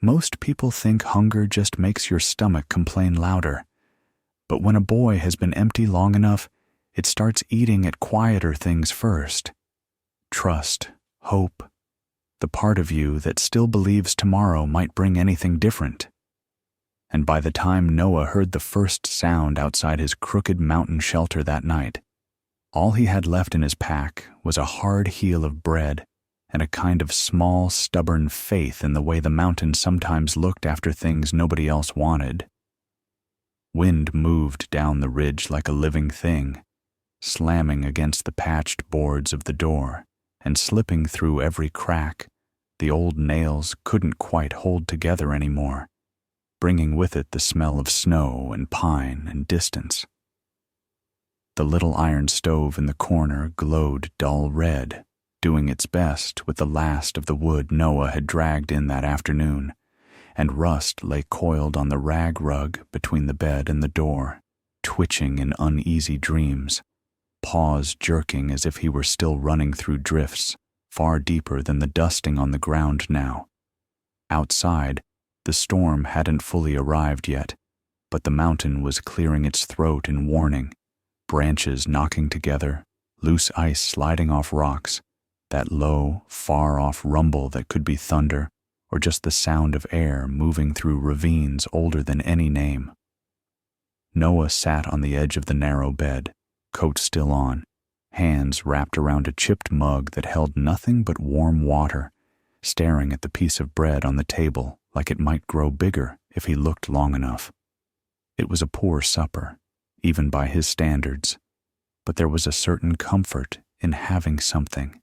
Most people think hunger just makes your stomach complain louder. But when a boy has been empty long enough, it starts eating at quieter things first. Trust, hope, the part of you that still believes tomorrow might bring anything different. And by the time Noah heard the first sound outside his crooked mountain shelter that night, all he had left in his pack was a hard heel of bread and a kind of small, stubborn faith in the way the mountain sometimes looked after things nobody else wanted. Wind moved down the ridge like a living thing, slamming against the patched boards of the door and slipping through every crack. The old nails couldn't quite hold together anymore, bringing with it the smell of snow and pine and distance. The little iron stove in the corner glowed dull red, doing its best with the last of the wood Noah had dragged in that afternoon, and Rust lay coiled on the rag rug between the bed and the door, twitching in uneasy dreams, paws jerking as if he were still running through drifts, far deeper than the dusting on the ground now. Outside, the storm hadn't fully arrived yet, but the mountain was clearing its throat in warning, branches knocking together, loose ice sliding off rocks, that low, far-off rumble that could be thunder or just the sound of air moving through ravines older than any name. Noah sat on the edge of the narrow bed, coat still on, hands wrapped around a chipped mug that held nothing but warm water, staring at the piece of bread on the table like it might grow bigger if he looked long enough. It was a poor supper, even by his standards, but there was a certain comfort in having something,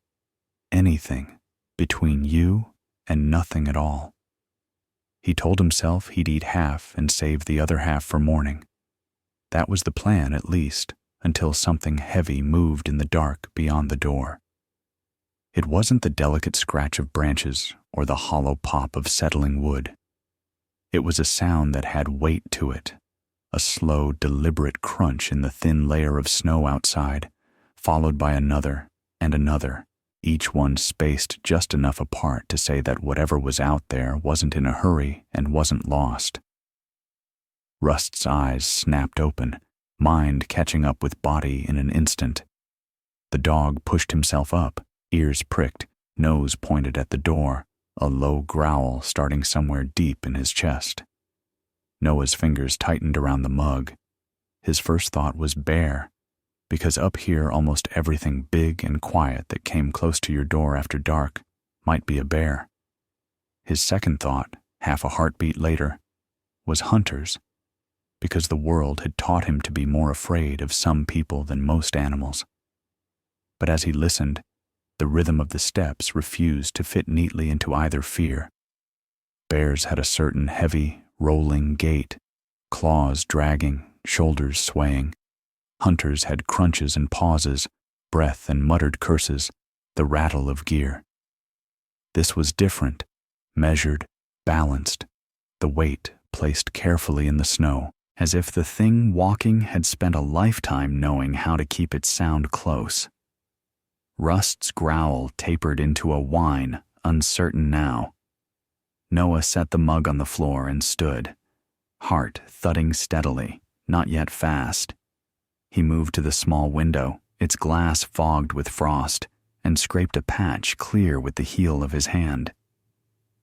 anything, between you and nothing at all. He told himself he'd eat half and save the other half for morning. That was the plan, at least, until something heavy moved in the dark beyond the door. It wasn't the delicate scratch of branches or the hollow pop of settling wood. It was a sound that had weight to it, a slow, deliberate crunch in the thin layer of snow outside, followed by another and another, each one spaced just enough apart to say that whatever was out there wasn't in a hurry and wasn't lost. Rust's eyes snapped open, mind catching up with body in an instant. The dog pushed himself up, ears pricked, nose pointed at the door, a low growl starting somewhere deep in his chest. Noah's fingers tightened around the mug. His first thought was bear, because up here almost everything big and quiet that came close to your door after dark might be a bear. His second thought, half a heartbeat later, was hunters, because the world had taught him to be more afraid of some people than most animals. But as he listened, the rhythm of the steps refused to fit neatly into either fear. Bears had a certain heavy, rolling gait, claws dragging, shoulders swaying. Hunters had crunches and pauses, breath and muttered curses, the rattle of gear. This was different, measured, balanced, the weight placed carefully in the snow, as if the thing walking had spent a lifetime knowing how to keep its sound close. Rust's growl tapered into a whine, uncertain now. Noah set the mug on the floor and stood, heart thudding steadily, not yet fast. He moved to the small window, its glass fogged with frost, and scraped a patch clear with the heel of his hand.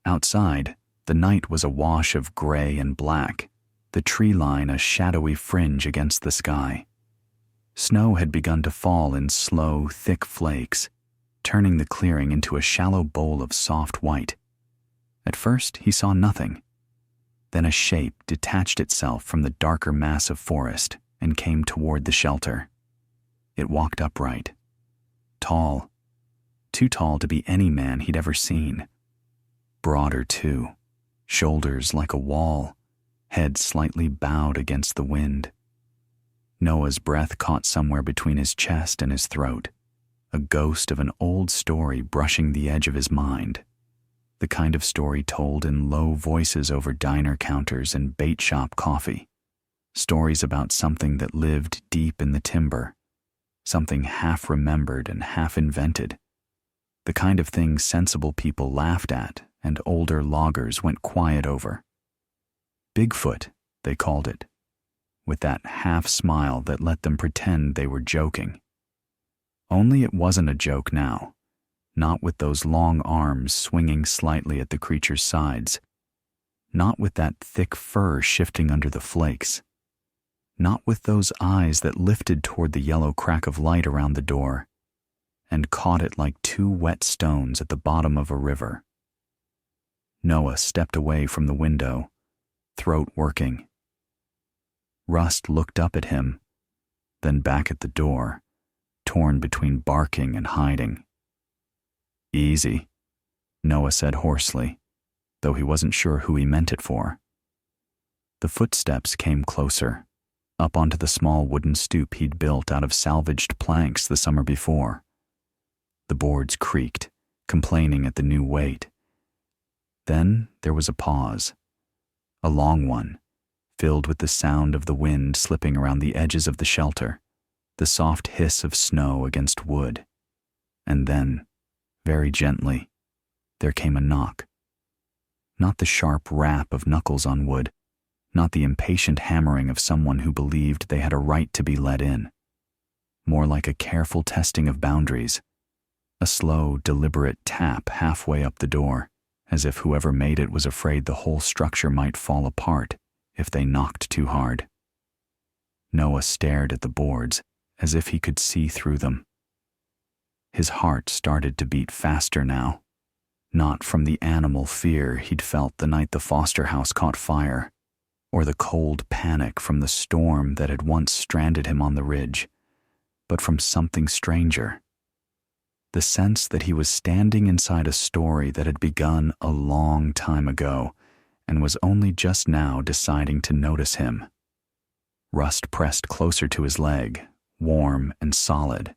Outside, the night was a wash of gray and black, the tree line a shadowy fringe against the sky. Snow had begun to fall in slow, thick flakes, turning the clearing into a shallow bowl of soft white. At first, he saw nothing. Then a shape detached itself from the darker mass of forest and came toward the shelter. It walked upright. Tall. Too tall to be any man he'd ever seen. Broader, too. Shoulders like a wall. Head slightly bowed against the wind. Noah's breath caught somewhere between his chest and his throat. A ghost of an old story brushing the edge of his mind. The kind of story told in low voices over diner counters and bait shop coffee. Stories about something that lived deep in the timber. Something half remembered and half invented. The kind of thing sensible people laughed at and older loggers went quiet over. Bigfoot, they called it, with that half-smile that let them pretend they were joking. Only it wasn't a joke now, not with those long arms swinging slightly at the creature's sides, not with that thick fur shifting under the flakes, not with those eyes that lifted toward the yellow crack of light around the door and caught it like two wet stones at the bottom of a river. Noah stepped away from the window, throat working. Rust looked up at him, then back at the door, torn between barking and hiding. "Easy," Noah said hoarsely, though he wasn't sure who he meant it for. The footsteps came closer, up onto the small wooden stoop he'd built out of salvaged planks the summer before. The boards creaked, complaining at the new weight. Then there was a pause, a long one, filled with the sound of the wind slipping around the edges of the shelter, the soft hiss of snow against wood. And then, very gently, there came a knock. Not the sharp rap of knuckles on wood, not the impatient hammering of someone who believed they had a right to be let in. More like a careful testing of boundaries, a slow, deliberate tap halfway up the door, as if whoever made it was afraid the whole structure might fall apart if they knocked too hard. Noah stared at the boards as if he could see through them. His heart started to beat faster now, not from the animal fear he'd felt the night the foster house caught fire, or the cold panic from the storm that had once stranded him on the ridge, but from something stranger. The sense that he was standing inside a story that had begun a long time ago and was only just now deciding to notice him. Rust pressed closer to his leg, warm and solid.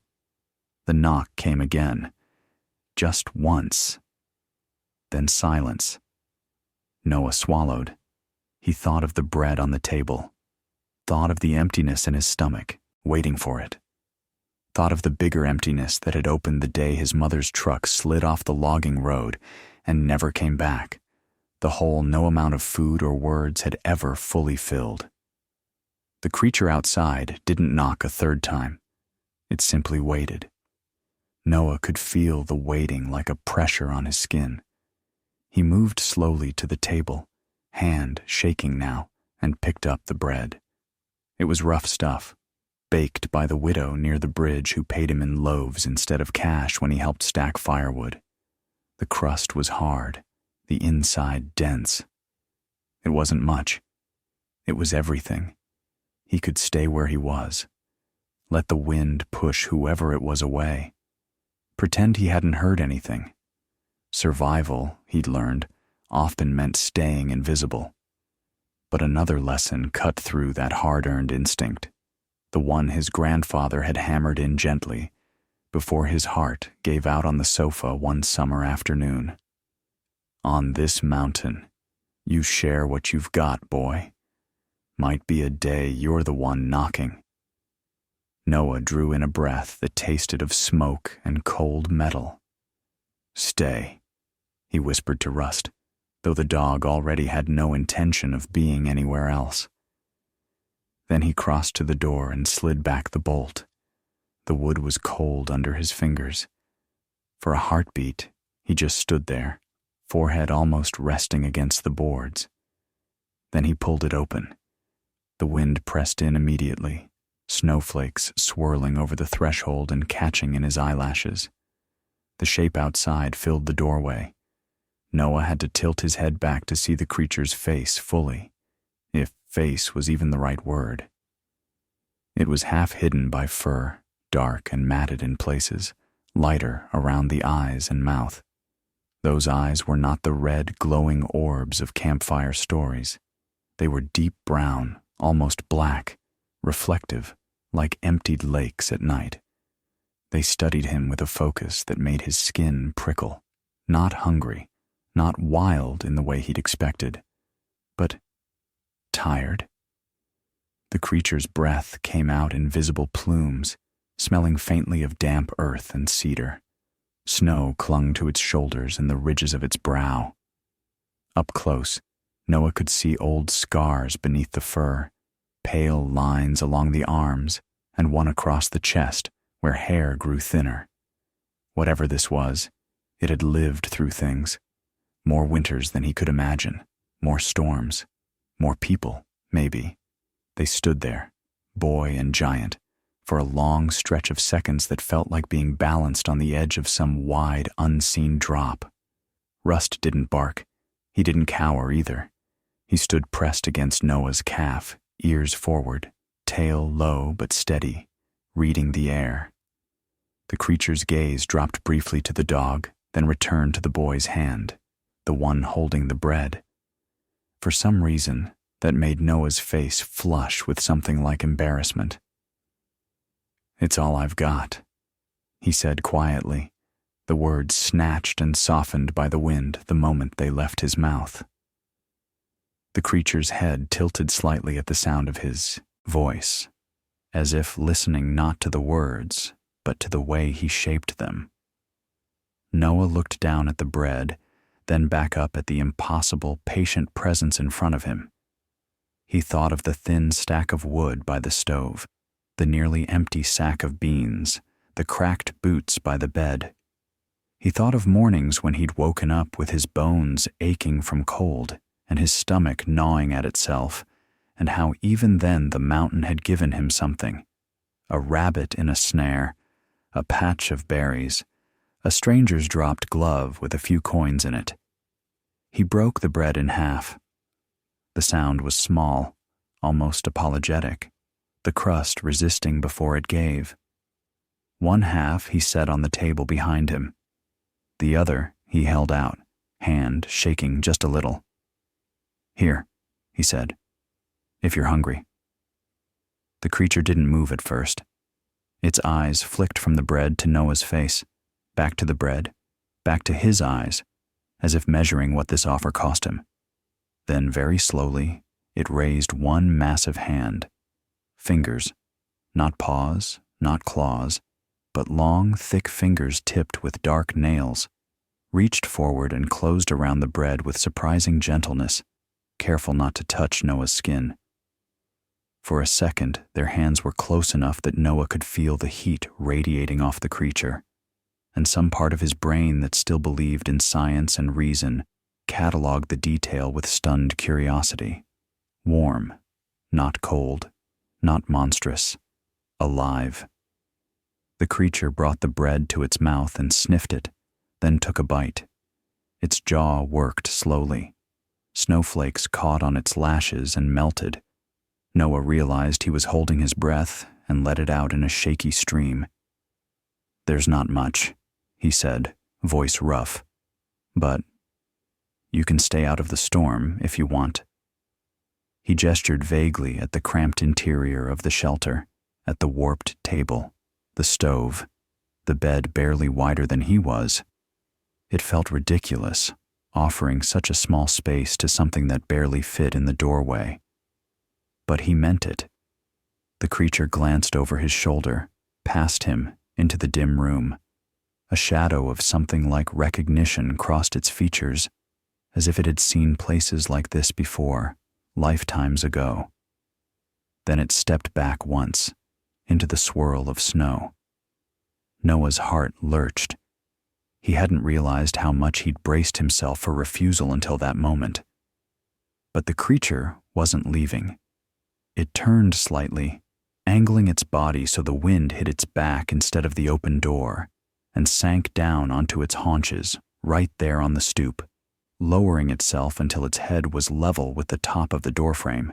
The knock came again, just once. Then silence. Noah swallowed. He thought of the bread on the table, thought of the emptiness in his stomach, waiting for it. Thought of the bigger emptiness that had opened the day his mother's truck slid off the logging road and never came back, the hole no amount of food or words had ever fully filled. The creature outside didn't knock a third time. It simply waited. Noah could feel the waiting like a pressure on his skin. He moved slowly to the table, hand shaking now, and picked up the bread. It was rough stuff, baked by the widow near the bridge who paid him in loaves instead of cash when he helped stack firewood. The crust was hard, the inside dense. It wasn't much. It was everything. He could stay where he was. Let the wind push whoever it was away. Pretend he hadn't heard anything. Survival, he'd learned, often meant staying invisible. But another lesson cut through that hard-earned instinct, the one his grandfather had hammered in gently before his heart gave out on the sofa one summer afternoon. On this mountain, you share what you've got, boy. Might be a day you're the one knocking. Noah drew in a breath that tasted of smoke and cold metal. "Stay," he whispered to Rust, though the dog already had no intention of being anywhere else. Then he crossed to the door and slid back the bolt. The wood was cold under his fingers. For a heartbeat, he just stood there, forehead almost resting against the boards. Then he pulled it open. The wind pressed in immediately, snowflakes swirling over the threshold and catching in his eyelashes. The shape outside filled the doorway. Noah had to tilt his head back to see the creature's face fully, if face was even the right word. It was half hidden by fur, dark and matted in places, lighter around the eyes and mouth. Those eyes were not the red, glowing orbs of campfire stories. They were deep brown, almost black, reflective, like emptied lakes at night. They studied him with a focus that made his skin prickle, not hungry, not wild in the way he'd expected, but tired. The creature's breath came out in visible plumes, smelling faintly of damp earth and cedar. Snow clung to its shoulders and the ridges of its brow. Up close, Noah could see old scars beneath the fur, pale lines along the arms, and one across the chest where hair grew thinner. Whatever this was, it had lived through things. More winters than he could imagine, more storms, more people, maybe. They stood there, boy and giant, for a long stretch of seconds that felt like being balanced on the edge of some wide, unseen drop. Rust didn't bark. He didn't cower either. He stood pressed against Noah's calf, ears forward, tail low but steady, reading the air. The creature's gaze dropped briefly to the dog, then returned to the boy's hand, the one holding the bread. For some reason, that made Noah's face flush with something like embarrassment. "It's all I've got," he said quietly, the words snatched and softened by the wind the moment they left his mouth. The creature's head tilted slightly at the sound of his voice, as if listening not to the words, but to the way he shaped them. Noah looked down at the bread, then back up at the impossible, patient presence in front of him. He thought of the thin stack of wood by the stove, the nearly empty sack of beans, the cracked boots by the bed. He thought of mornings when he'd woken up with his bones aching from cold and his stomach gnawing at itself, and how even then the mountain had given him something. A rabbit in a snare, a patch of berries, a stranger's dropped glove with a few coins in it. He broke the bread in half. The sound was small, almost apologetic, the crust resisting before it gave. One half he set on the table behind him. The other he held out, hand shaking just a little. "Here," he said, "if you're hungry." The creature didn't move at first. Its eyes flicked from the bread to Noah's face, back to the bread, back to his eyes, as if measuring what this offer cost him. Then very slowly, it raised one massive hand. Fingers, not paws, not claws, but long, thick fingers tipped with dark nails, reached forward and closed around the bread with surprising gentleness, careful not to touch Noah's skin. For a second, their hands were close enough that Noah could feel the heat radiating off the creature, and some part of his brain that still believed in science and reason cataloged the detail with stunned curiosity. Warm, not cold, not monstrous, alive. The creature brought the bread to its mouth and sniffed it, then took a bite. Its jaw worked slowly. Snowflakes caught on its lashes and melted. Noah realized he was holding his breath and let it out in a shaky stream. "There's not much," he said, voice rough. "But you can stay out of the storm if you want." He gestured vaguely at the cramped interior of the shelter, at the warped table, the stove, the bed barely wider than he was. It felt ridiculous, offering such a small space to something that barely fit in the doorway. But he meant it. The creature glanced over his shoulder, past him, into the dim room. A shadow of something like recognition crossed its features, as if it had seen places like this before, lifetimes ago. Then it stepped back once, into the swirl of snow. Noah's heart lurched. He hadn't realized how much he'd braced himself for refusal until that moment. But the creature wasn't leaving. It turned slightly, angling its body so the wind hit its back instead of the open door, and sank down onto its haunches, right there on the stoop, lowering itself until its head was level with the top of the doorframe.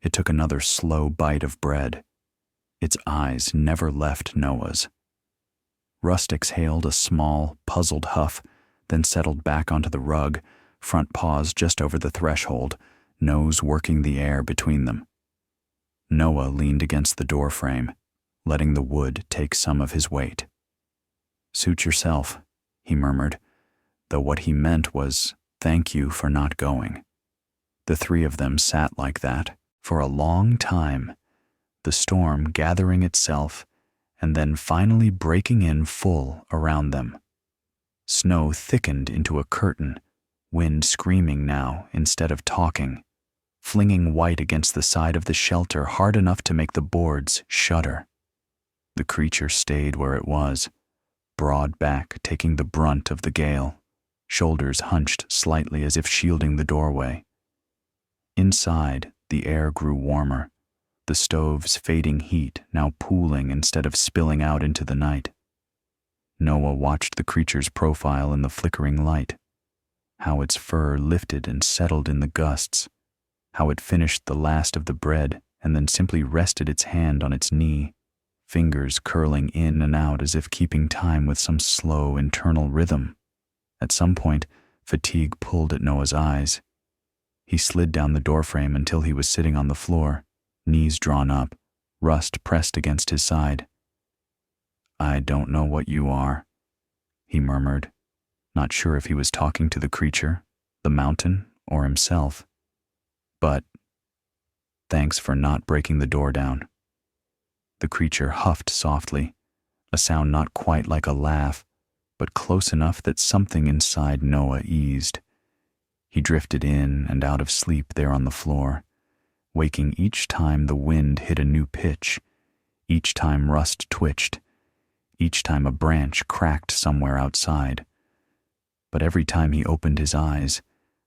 It took another slow bite of bread. Its eyes never left Noah's. Rust exhaled a small, puzzled huff, then settled back onto the rug, front paws just over the threshold, nose working the air between them. Noah leaned against the doorframe, letting the wood take some of his weight. "Suit yourself," he murmured, though what he meant was, "Thank you for not going." The three of them sat like that for a long time, the storm gathering itself and then finally breaking in full around them. Snow thickened into a curtain, wind screaming now instead of talking, flinging white against the side of the shelter hard enough to make the boards shudder. The creature stayed where it was, broad back taking the brunt of the gale, shoulders hunched slightly as if shielding the doorway. Inside, the air grew warmer, the stove's fading heat now pooling instead of spilling out into the night. Noah watched the creature's profile in the flickering light, how its fur lifted and settled in the gusts, how it finished the last of the bread and then simply rested its hand on its knee, fingers curling in and out as if keeping time with some slow internal rhythm. At some point, fatigue pulled at Noah's eyes. He slid down the doorframe until he was sitting on the floor, knees drawn up, rust pressed against his side. "I don't know what you are," he murmured, not sure if he was talking to the creature, the mountain, or himself. "But thanks for not breaking the door down." The creature huffed softly, a sound not quite like a laugh, but close enough that something inside Noah eased. He drifted in and out of sleep there on the floor, waking each time the wind hit a new pitch, each time rust twitched, each time a branch cracked somewhere outside. But every time he opened his eyes,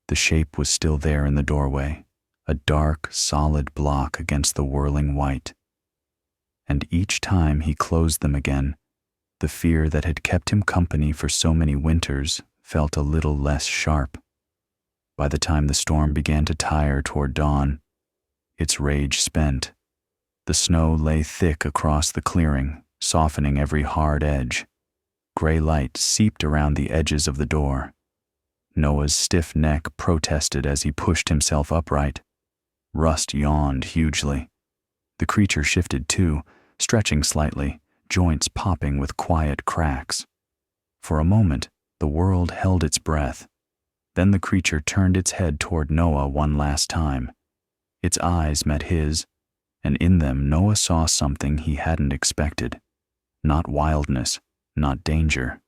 the shape was still there in the doorway, a dark, solid block against the whirling white. And each time he closed them again, the fear that had kept him company for so many winters felt a little less sharp. By the time the storm began to tire toward dawn, its rage spent, the snow lay thick across the clearing, softening every hard edge. Gray light seeped around the edges of the door. Noah's stiff neck protested as he pushed himself upright. Rust yawned hugely. The creature shifted too, stretching slightly, joints popping with quiet cracks. For a moment, the world held its breath. Then the creature turned its head toward Noah one last time. Its eyes met his, and in them Noah saw something he hadn't expected. Not wildness, not danger,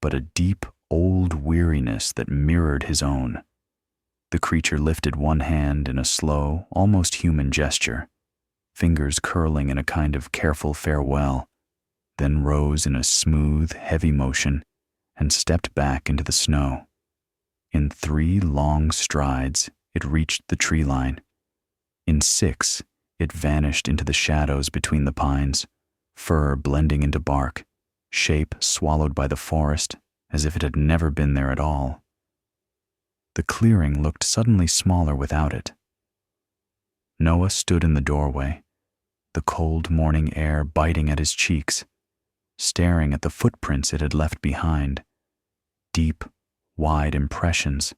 but a deep, old weariness that mirrored his own. The creature lifted one hand in a slow, almost human gesture, fingers curling in a kind of careful farewell, then rose in a smooth, heavy motion and stepped back into the snow. In 3 long strides, it reached the tree line. In 6, it vanished into the shadows between the pines, fur blending into bark, shape swallowed by the forest as if it had never been there at all. The clearing looked suddenly smaller without it. Noah stood in the doorway, the cold morning air biting at his cheeks, staring at the footprints it had left behind, deep, wide impressions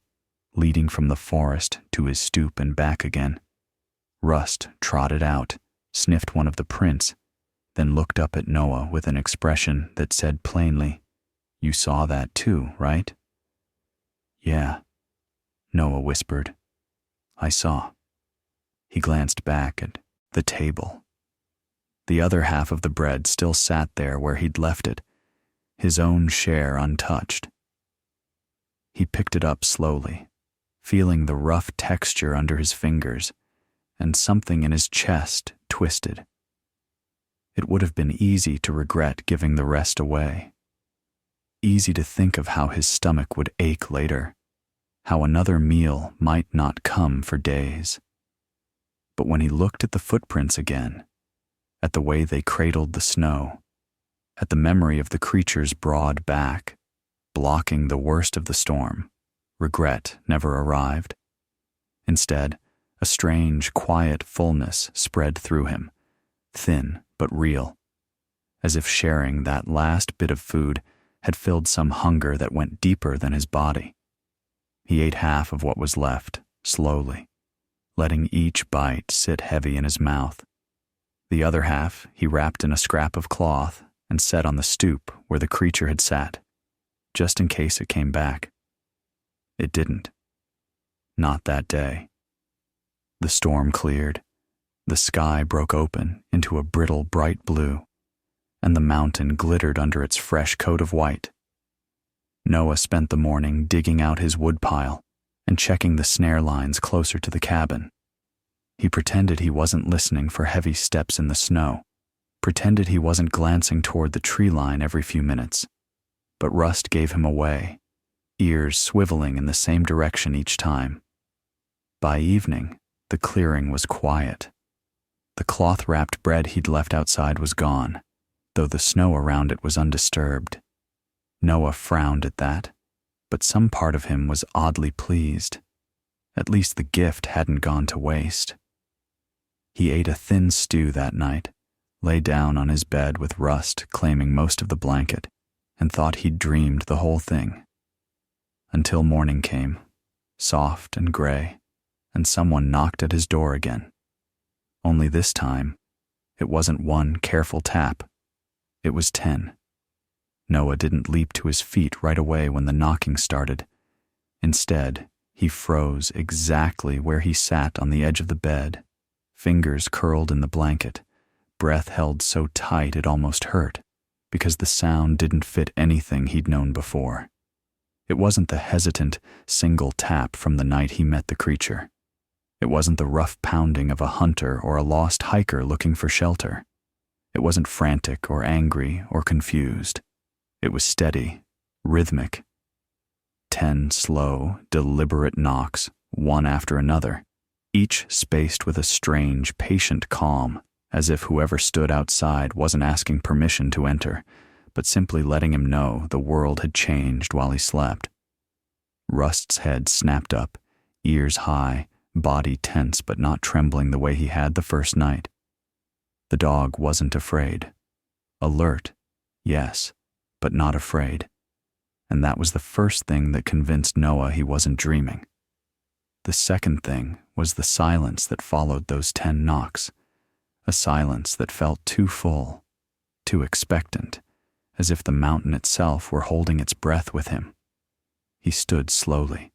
leading from the forest to his stoop and back again. Rust trotted out, sniffed one of the prints, then looked up at Noah with an expression that said plainly, "You saw that too, right?" "Yeah," Noah whispered. "I saw." He glanced back at the table. The other half of the bread still sat there where he'd left it, his own share untouched. He picked it up slowly, feeling the rough texture under his fingers, and something in his chest twisted. It would have been easy to regret giving the rest away. Easy to think of how his stomach would ache later, how another meal might not come for days. But when he looked at the footprints again, at the way they cradled the snow, at the memory of the creature's broad back, blocking the worst of the storm, regret never arrived. Instead, a strange, quiet fullness spread through him, thin but real, as if sharing that last bit of food had filled some hunger that went deeper than his body. He ate half of what was left, slowly, letting each bite sit heavy in his mouth. The other half he wrapped in a scrap of cloth and set on the stoop where the creature had sat, just in case it came back. It didn't. Not that day. The storm cleared. The sky broke open into a brittle bright blue, and the mountain glittered under its fresh coat of white. Noah spent the morning digging out his woodpile, and checking the snare lines closer to the cabin. He pretended he wasn't listening for heavy steps in the snow, pretended he wasn't glancing toward the tree line every few minutes. But Rust gave him away, ears swiveling in the same direction each time. By evening, the clearing was quiet. The cloth-wrapped bread he'd left outside was gone, though the snow around it was undisturbed. Noah frowned at that, but some part of him was oddly pleased. At least the gift hadn't gone to waste. He ate a thin stew that night, lay down on his bed with Rust claiming most of the blanket, and thought he'd dreamed the whole thing. Until morning came, soft and gray, and someone knocked at his door again. Only this time, it wasn't one careful tap. It was 10. Noah didn't leap to his feet right away when the knocking started. Instead, he froze exactly where he sat on the edge of the bed, fingers curled in the blanket, breath held so tight it almost hurt, because the sound didn't fit anything he'd known before. It wasn't the hesitant, single tap from the night he met the creature. It wasn't the rough pounding of a hunter or a lost hiker looking for shelter. It wasn't frantic or angry or confused. It was steady, rhythmic. 10 slow, deliberate knocks, one after another, each spaced with a strange, patient calm, as if whoever stood outside wasn't asking permission to enter, but simply letting him know the world had changed while he slept. Rust's head snapped up, ears high, body tense but not trembling the way he had the first night. The dog wasn't afraid. Alert, yes, but not afraid. And that was the first thing that convinced Noah he wasn't dreaming. The second thing was the silence that followed those 10 knocks, a silence that felt too full, too expectant, as if the mountain itself were holding its breath with him. He stood slowly,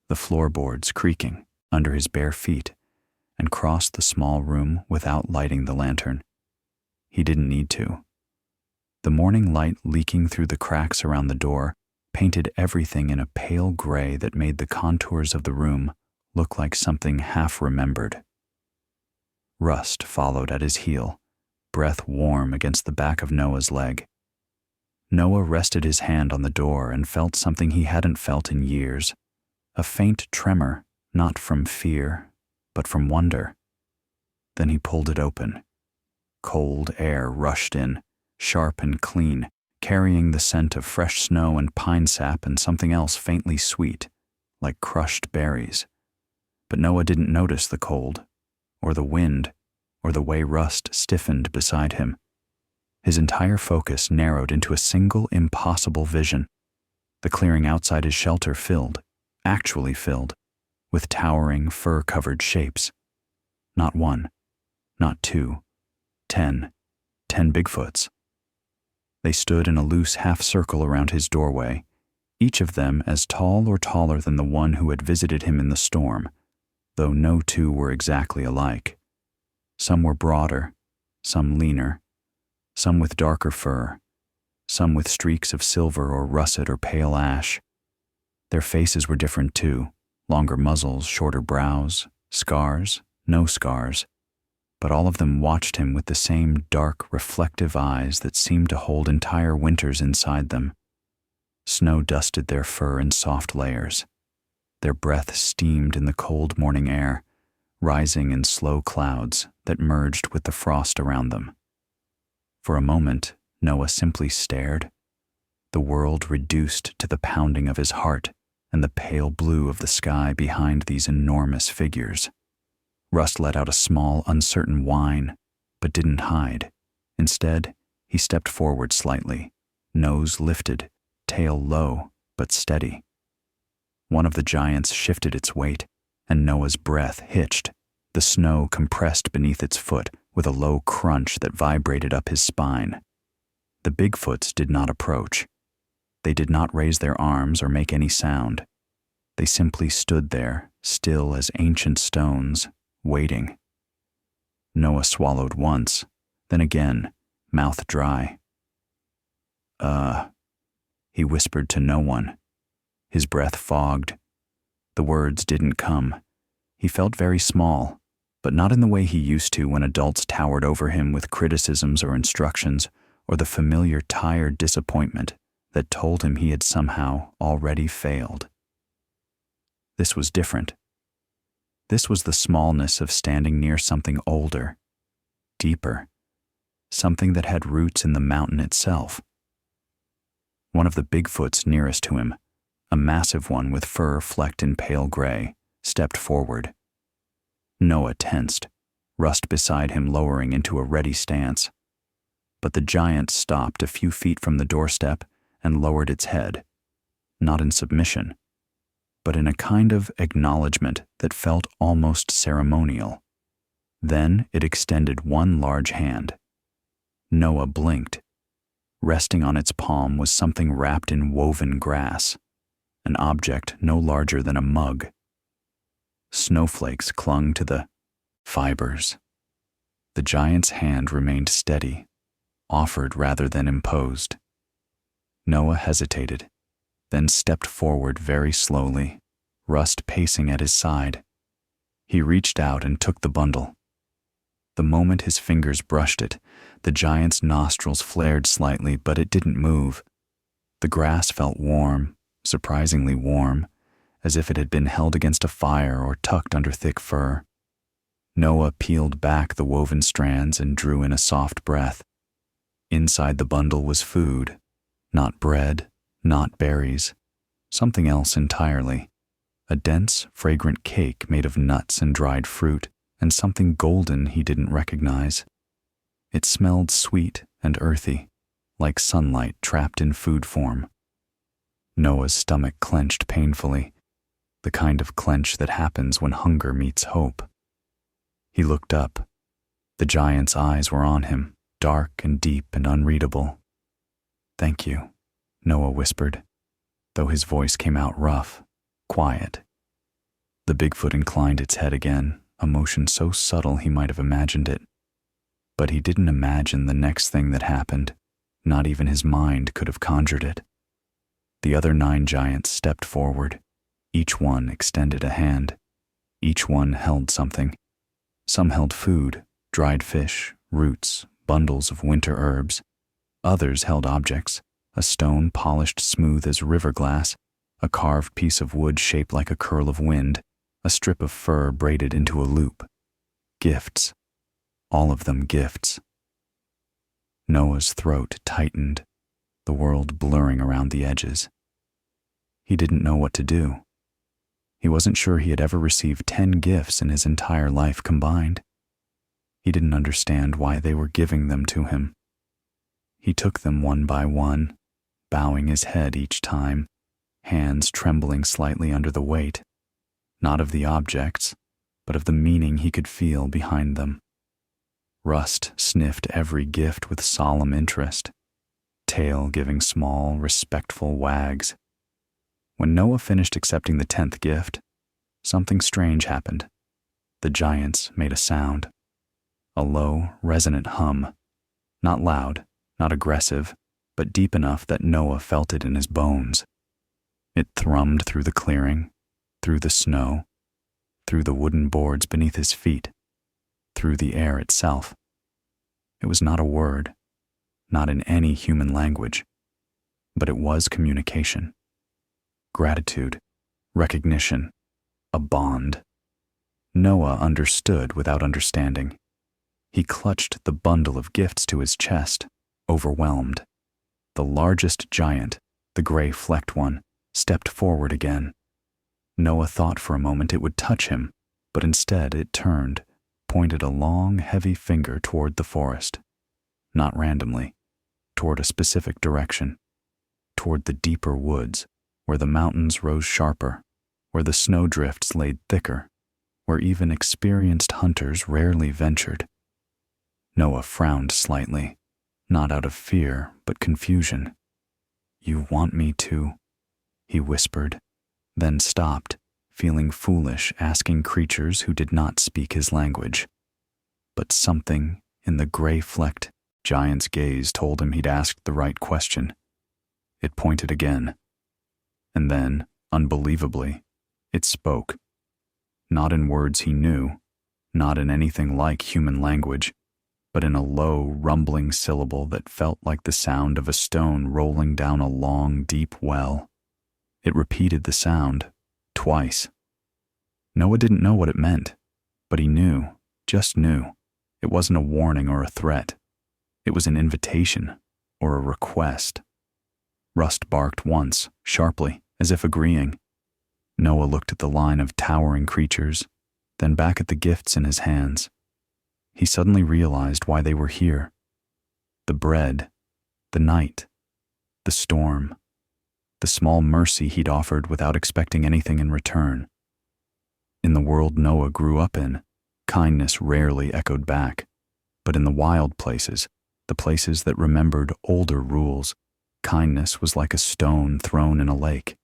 the floorboards creaking under his bare feet, and crossed the small room without lighting the lantern. He didn't need to. The morning light leaking through the cracks around the door painted everything in a pale gray that made the contours of the room look like something half-remembered. Rust followed at his heel, breath warm against the back of Noah's leg. Noah rested his hand on the door and felt something he hadn't felt in years, a faint tremor, not from fear, but from wonder. Then he pulled it open. Cold air rushed in, sharp and clean, carrying the scent of fresh snow and pine sap and something else faintly sweet, like crushed berries. But Noah didn't notice the cold, or the wind, or the way Rust stiffened beside him. His entire focus narrowed into a single impossible vision. The clearing outside his shelter filled, actually filled, with towering fur-covered shapes. Not one, not 2, 10 Bigfoots. They stood in a loose half-circle around his doorway, each of them as tall or taller than the one who had visited him in the storm, though no 2 were exactly alike. Some were broader, some leaner, some with darker fur, some with streaks of silver or russet or pale ash. Their faces were different too, longer muzzles, shorter brows, scars, no scars, but all of them watched him with the same dark, reflective eyes that seemed to hold entire winters inside them. Snow dusted their fur in soft layers. Their breath steamed in the cold morning air, rising in slow clouds that merged with the frost around them. For a moment, Noah simply stared, the world reduced to the pounding of his heart and the pale blue of the sky behind these enormous figures. Rust let out a small, uncertain whine, but didn't hide. Instead, he stepped forward slightly, nose lifted, tail low, but steady. One of the giants shifted its weight, and Noah's breath hitched, the snow compressed beneath its foot with a low crunch that vibrated up his spine. The Bigfoots did not approach. They did not raise their arms or make any sound. They simply stood there, still as ancient stones, waiting. Noah swallowed once, then again, mouth dry. He whispered to no one. His breath fogged. The words didn't come. He felt very small, but not in the way he used to when adults towered over him with criticisms or instructions, or the familiar tired disappointment that told him he had somehow already failed. This was different. This was the smallness of standing near something older, deeper, something that had roots in the mountain itself. One of the Bigfoots nearest to him, a massive one with fur flecked in pale gray, stepped forward. Noah tensed, Rust beside him lowering into a ready stance. But the giant stopped a few feet from the doorstep and lowered its head, not in submission, but in a kind of acknowledgement that felt almost ceremonial. Then it extended one large hand. Noah blinked. Resting on its palm was something wrapped in woven grass, an object no larger than a mug. Snowflakes clung to the fibers. The giant's hand remained steady, offered rather than imposed. Noah hesitated, then stepped forward very slowly, Rust pacing at his side. He reached out and took the bundle. The moment his fingers brushed it, the giant's nostrils flared slightly, but it didn't move. The grass felt warm, surprisingly warm, as if it had been held against a fire or tucked under thick fur. Noah peeled back the woven strands and drew in a soft breath. Inside the bundle was food, not bread, not berries, something else entirely. A dense, fragrant cake made of nuts and dried fruit, and something golden he didn't recognize. It smelled sweet and earthy, like sunlight trapped in food form. Noah's stomach clenched painfully, the kind of clench that happens when hunger meets hope. He looked up. The giant's eyes were on him, dark and deep and unreadable. "Thank you," Noah whispered, though his voice came out rough, quiet. The Bigfoot inclined its head again, a motion so subtle he might have imagined it. But he didn't imagine the next thing that happened. Not even his mind could have conjured it. The other 9 giants stepped forward. Each one extended a hand. Each one held something. Some held food, dried fish, roots, bundles of winter herbs. Others held objects, a stone polished smooth as river glass, a carved piece of wood shaped like a curl of wind, a strip of fur braided into a loop. Gifts. All of them gifts. Noah's throat tightened, the world blurring around the edges. He didn't know what to do. He wasn't sure he had ever received 10 gifts in his entire life combined. He didn't understand why they were giving them to him. He took them one by one, bowing his head each time, hands trembling slightly under the weight, not of the objects, but of the meaning he could feel behind them. Rust sniffed every gift with solemn interest, tail giving small, respectful wags. When Noah finished accepting the 10th gift, something strange happened. The giants made a sound. A low, resonant hum. Not loud, not aggressive, but deep enough that Noah felt it in his bones. It thrummed through the clearing, through the snow, through the wooden boards beneath his feet, through the air itself. It was not a word, not in any human language, but it was communication. Gratitude, recognition, a bond. Noah understood without understanding. He clutched the bundle of gifts to his chest, overwhelmed. The largest giant, the gray flecked one, stepped forward again. Noah thought for a moment it would touch him, but instead it turned, pointed a long, heavy finger toward the forest. Not randomly, toward a specific direction, toward the deeper woods, where the mountains rose sharper, where the snowdrifts laid thicker, where even experienced hunters rarely ventured. Noah frowned slightly, not out of fear, but confusion. "You want me to?" he whispered, then stopped, feeling foolish asking creatures who did not speak his language. But something in the gray-flecked giant's gaze told him he'd asked the right question. It pointed again. And then, unbelievably, It spoke. Not in words he knew, not in anything like human language, but in a low, rumbling syllable that felt like the sound of a stone rolling down a long, deep well. It repeated the sound, twice. Noah didn't know what it meant, but he knew, just knew. It wasn't a warning or a threat. It was an invitation, or a request. Rust barked once, sharply, as if agreeing. Noah looked at the line of towering creatures, then back at the gifts in his hands. He suddenly realized why they were here. The bread, the night, the storm, the small mercy he'd offered without expecting anything in return. In the world Noah grew up in, kindness rarely echoed back, but in the wild places, the places that remembered older rules, kindness was like a stone thrown in a lake.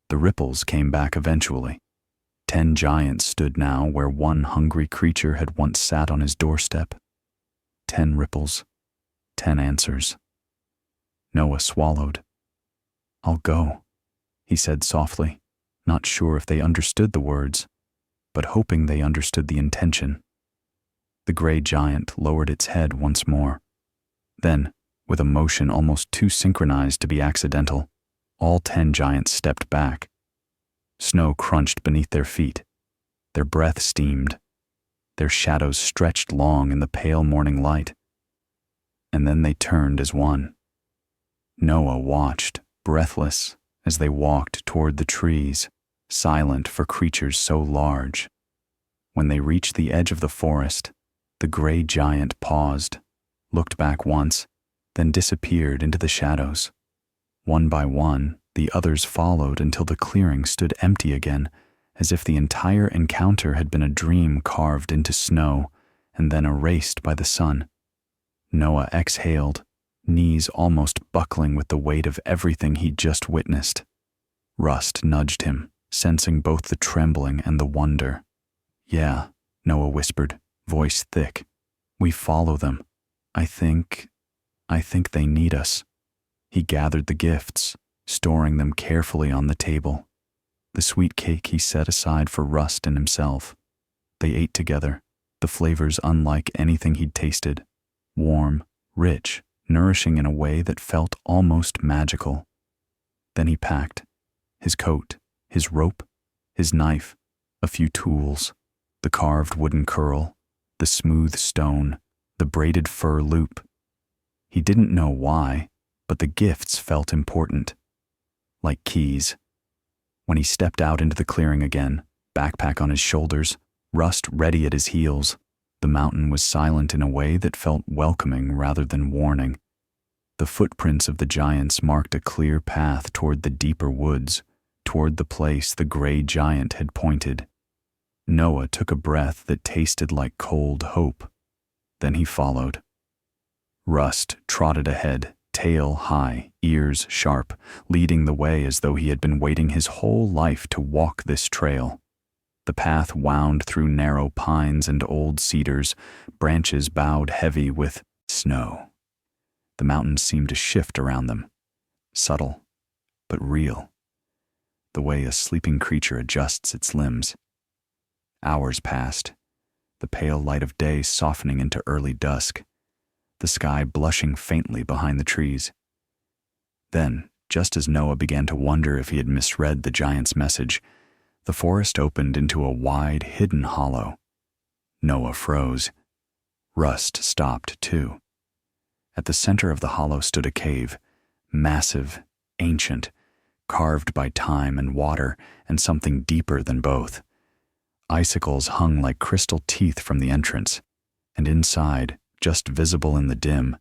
The ripples came back eventually. 10 giants stood now where one hungry creature had once sat on his doorstep. 10 ripples, 10 answers. Noah swallowed. "I'll go," he said softly, not sure if they understood the words, but hoping they understood the intention. The gray giant lowered its head once more. Then, with a motion almost too synchronized to be accidental, all 10 giants stepped back. Snow crunched beneath their feet. Their breath steamed. Their shadows stretched long in the pale morning light. And then they turned as one. Noah watched, breathless, as they walked toward the trees, silent for creatures so large. When they reached the edge of the forest, the gray giant paused, looked back once, then disappeared into the shadows. One by one, the others followed until the clearing stood empty again, as if the entire encounter had been a dream carved into snow and then erased by the sun. Noah exhaled, knees almost buckling with the weight of everything he'd just witnessed. Rust nudged him, sensing both the trembling and the wonder. "Yeah," Noah whispered, voice thick. "We follow them. I think they need us." He gathered the gifts, storing them carefully on the table. The sweet cake he set aside for Rust and himself. They ate together, the flavors unlike anything he'd tasted. Warm, rich, nourishing in a way that felt almost magical. Then he packed his coat, his rope, his knife, a few tools, the carved wooden curl, the smooth stone, the braided fur loop. He didn't know why, but the gifts felt important, like keys. When he stepped out into the clearing again, backpack on his shoulders, Rust ready at his heels, the mountain was silent in a way that felt welcoming rather than warning. The footprints of the giants marked a clear path toward the deeper woods, toward the place the gray giant had pointed. Noah took a breath that tasted like cold hope. Then he followed. Rust trotted ahead, tail high, ears sharp, leading the way as though he had been waiting his whole life to walk this trail. The path wound through narrow pines and old cedars, branches bowed heavy with snow. The mountains seemed to shift around them, subtle, but real, the way a sleeping creature adjusts its limbs. Hours passed, the pale light of day softening into early dusk, the sky blushing faintly behind the trees. Then, just as Noah began to wonder if he had misread the giant's message, the forest opened into a wide, hidden hollow. Noah froze. Rust stopped, too. At the center of the hollow stood a cave, massive, ancient, carved by time and water and something deeper than both. Icicles hung like crystal teeth from the entrance, and inside, just visible in the dim,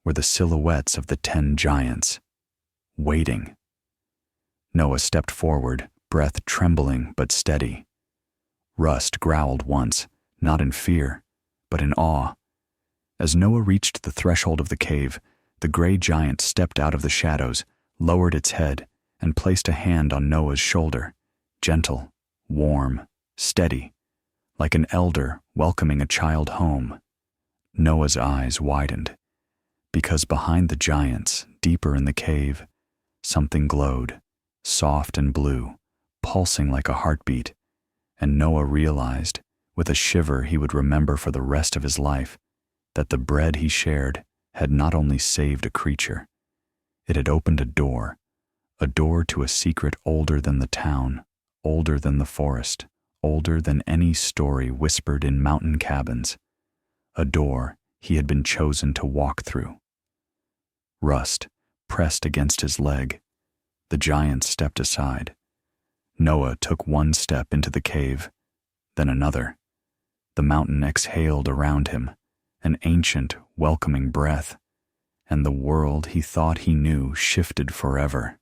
were the silhouettes of the 10 giants, waiting. Noah stepped forward, breath trembling but steady. Rust growled once, not in fear, but in awe. As Noah reached the threshold of the cave, the gray giant stepped out of the shadows, lowered its head, and placed a hand on Noah's shoulder, gentle, warm, steady, like an elder welcoming a child home. Noah's eyes widened, because behind the giants, deeper in the cave, something glowed, soft and blue, pulsing like a heartbeat, and Noah realized, with a shiver he would remember for the rest of his life, that the bread he shared had not only saved a creature, it had opened a door to a secret older than the town, older than the forest, older than any story whispered in mountain cabins, a door he had been chosen to walk through. Rust pressed against his leg. The giant stepped aside. Noah took one step into the cave, then another. The mountain exhaled around him, an ancient, welcoming breath, and the world he thought he knew shifted forever.